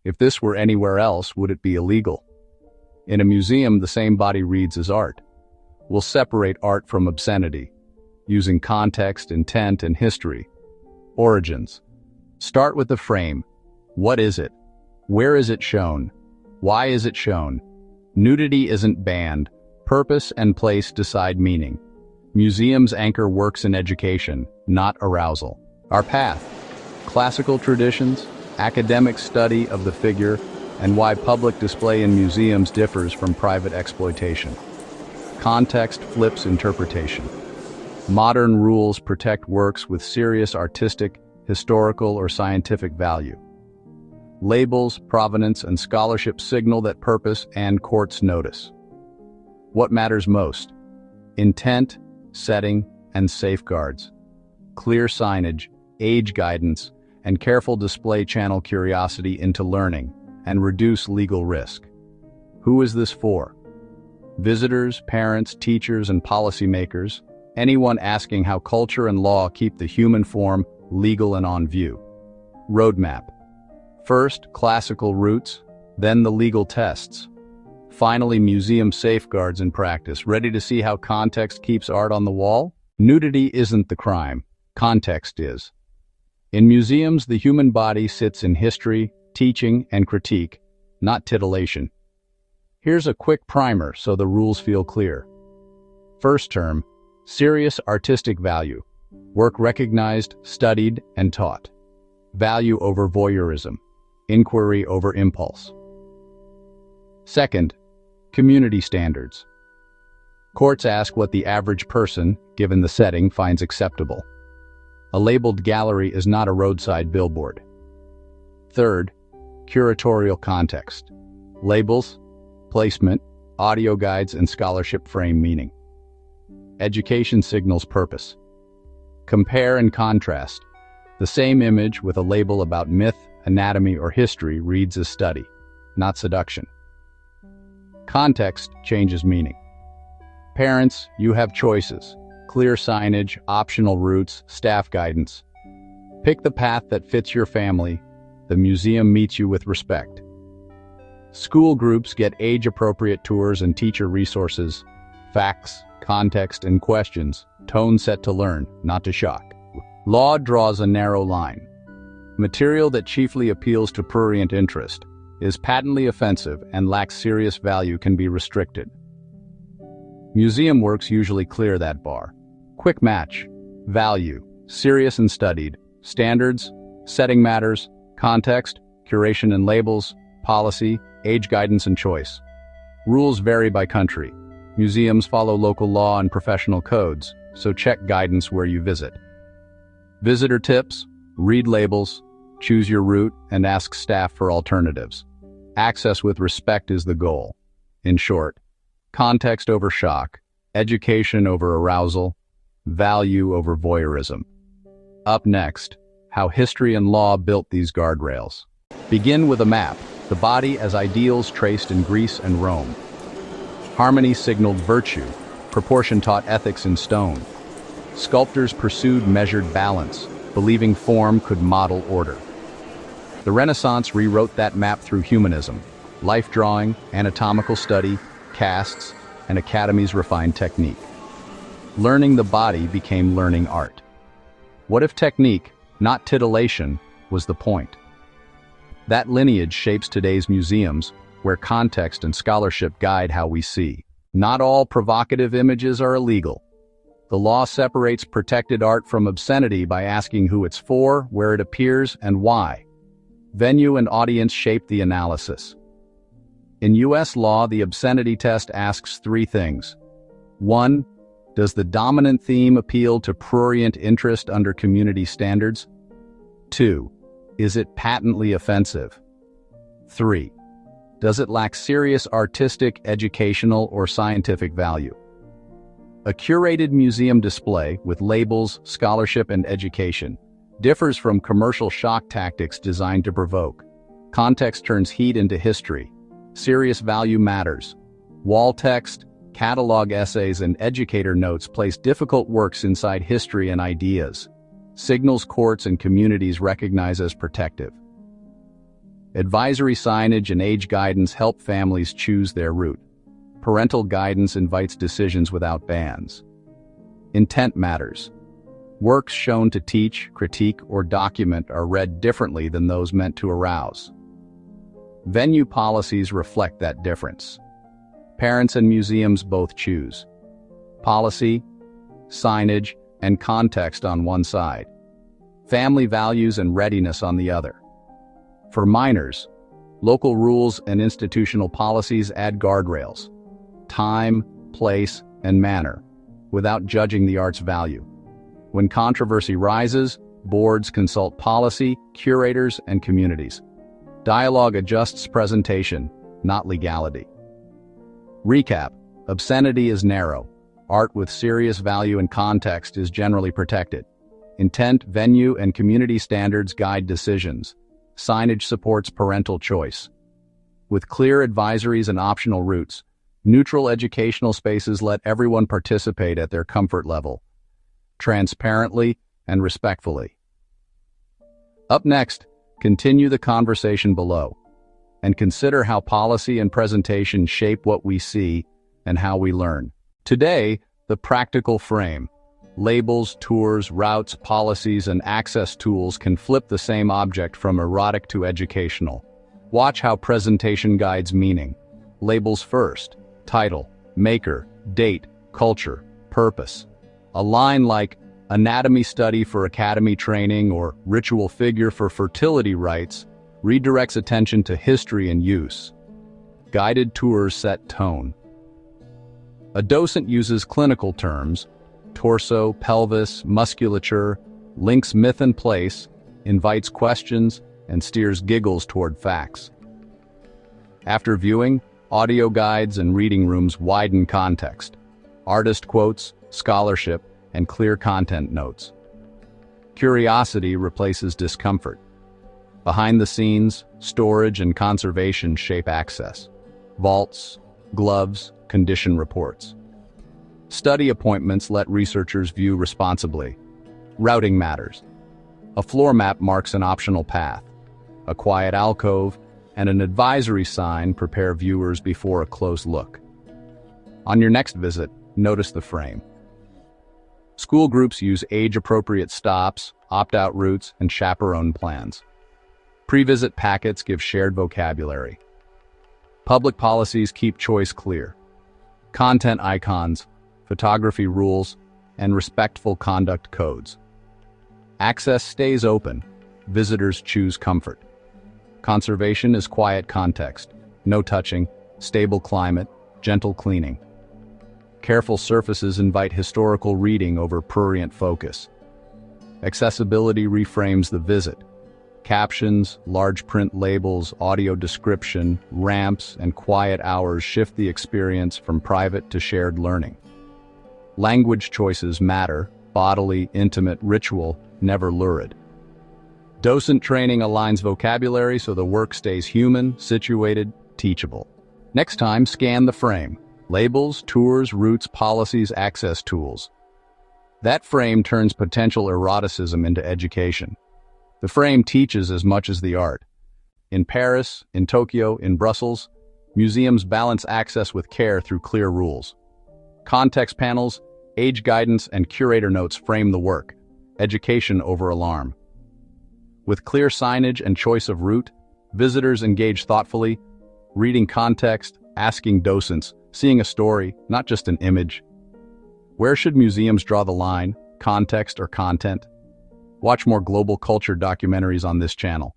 If this were anywhere else, would it be illegal? In a museum, the same body reads as art. We'll separate art from obscenity, using context, intent, and history. Origins. Start with the frame. What is it? Where is it shown? Why is it shown? Nudity isn't banned. Purpose and place decide meaning. Museums anchor works in education, not arousal. Our path. Classical traditions, academic study of the figure, and why public display in museums differs from private exploitation. Context flips interpretation. Modern rules protect works with serious artistic, historical, or scientific value. Labels, provenance, and scholarship signal that purpose and courts notice. What matters most? Intent, setting, and safeguards. Clear signage, age guidance, and careful display channel curiosity into learning and reduce legal risk. Who is this for? Visitors, parents, teachers, and policymakers, anyone asking how culture and law keep the human form legal and on view. Roadmap. First, classical roots, then the legal tests. Finally, museum safeguards in practice. Ready to see how context keeps art on the wall? Nudity isn't the crime. Context is. In museums, the human body sits in history, teaching, and critique, not titillation. Here's a quick primer so the rules feel clear. First term, serious artistic value. Work recognized, studied, and taught. Value over voyeurism. Inquiry over impulse. Second, community standards. Courts ask what the average person, given the setting, finds acceptable. A labeled gallery is not a roadside billboard. Third, curatorial context. Labels, placement, audio guides, and scholarship frame meaning. Education signals purpose. Compare and contrast. The same image with a label about myth, anatomy, or history reads as study, not seduction. Context changes meaning. Parents, you have choices. Clear signage, optional routes, staff guidance. Pick the path that fits your family. The museum meets you with respect. School groups get age-appropriate tours and teacher resources. Facts, context, and questions. Tone set to learn, not to shock. Law draws a narrow line. Material that chiefly appeals to prurient interest, is patently offensive, and lacks serious value can be restricted. Museum works usually clear that bar. Quick match. Value, serious and studied. Standards, setting matters. Context, curation and labels. Policy, age guidance and choice. Rules vary by country. Museums follow local law and professional codes, so check guidance where you visit. Visitor tips, read labels, choose your route, and ask staff for alternatives. Access with respect is the goal. In short, context over shock, education over arousal, value over voyeurism. Up next, how history and law built these guardrails. Begin with a map, the body as ideals traced in Greece and Rome. Harmony signaled virtue, proportion taught ethics in stone. Sculptors pursued measured balance, believing form could model order. The Renaissance rewrote that map through humanism, life drawing, anatomical study, casts, and academies refined technique. Learning the body became learning art. What if technique, not titillation, was the point? That lineage shapes today's museums, where context and scholarship guide how we see. Not all provocative images are illegal. The law separates protected art from obscenity by asking who it's for, where it appears, and why. Venue and audience shape the analysis. In U.S. law, the obscenity test asks three things. 1. Does the dominant theme appeal to prurient interest under community standards? 2. Is it patently offensive? 3. Does it lack serious artistic, educational, or scientific value? A curated museum display with labels, scholarship, and education differs from commercial shock tactics designed to provoke. Context turns heat into history. Serious value matters. Wall text, catalog essays, and educator notes place difficult works inside history and ideas. Signals courts and communities recognize as protective. Advisory signage and age guidance help families choose their route. Parental guidance invites decisions without bans. Intent matters. Works shown to teach, critique, or document are read differently than those meant to arouse. Venue policies reflect that difference. Parents and museums both choose policy, signage, and context on one side, family values and readiness on the other. For minors, local rules and institutional policies add guardrails, time, place, and manner, without judging the art's value. When controversy rises, boards consult policy, curators, and communities. Dialogue adjusts presentation, not legality. Recap: obscenity is narrow. Art with serious value and context is generally protected. Intent, venue, and community standards guide decisions. Signage supports parental choice. With clear advisories and optional routes, neutral educational spaces let everyone participate at their comfort level, transparently and respectfully. Up next, continue the conversation below, and consider how policy and presentation shape what we see and how we learn. Today, the practical frame. Labels, tours, routes, policies, and access tools can flip the same object from erotic to educational. Watch how presentation guides meaning. Labels first: title, maker, date, culture, purpose. A line like anatomy study for academy training or ritual figure for fertility rites redirects attention to history and use. Guided tours set tone. A docent uses clinical terms, torso, pelvis, musculature, links myth and place, invites questions, and steers giggles toward facts. After viewing, audio guides and reading rooms widen context. Artist quotes, scholarship, and clear content notes. Curiosity replaces discomfort. Behind the scenes, storage and conservation shape access. Vaults, gloves, condition reports. Study appointments let researchers view responsibly. Routing matters. A floor map marks an optional path. A quiet alcove and an advisory sign prepare viewers before a close look. On your next visit, notice the frame. School groups use age-appropriate stops, opt-out routes, and chaperone plans. Pre-visit packets give shared vocabulary. Public policies keep choice clear. Content icons, photography rules, and respectful conduct codes. Access stays open. Visitors choose comfort. Conservation is quiet context. No touching, stable climate, gentle cleaning. Careful surfaces invite historical reading over prurient focus. Accessibility reframes the visit. Captions, large print labels, audio description, ramps, and quiet hours shift the experience from private to shared learning. Language choices matter: bodily, intimate, ritual, never lurid. Docent training aligns vocabulary so the work stays human, situated, teachable. Next time, scan the frame. Labels, tours, routes, policies, access tools. That frame turns potential eroticism into education. The frame teaches as much as the art. In Paris, in Tokyo, in Brussels, museums balance access with care through clear rules. Context panels, age guidance, and curator notes frame the work. Education over alarm. With clear signage and choice of route, visitors engage thoughtfully, reading context, asking docents, seeing a story, not just an image. Where should museums draw the line, context or content? Watch more global culture documentaries on this channel.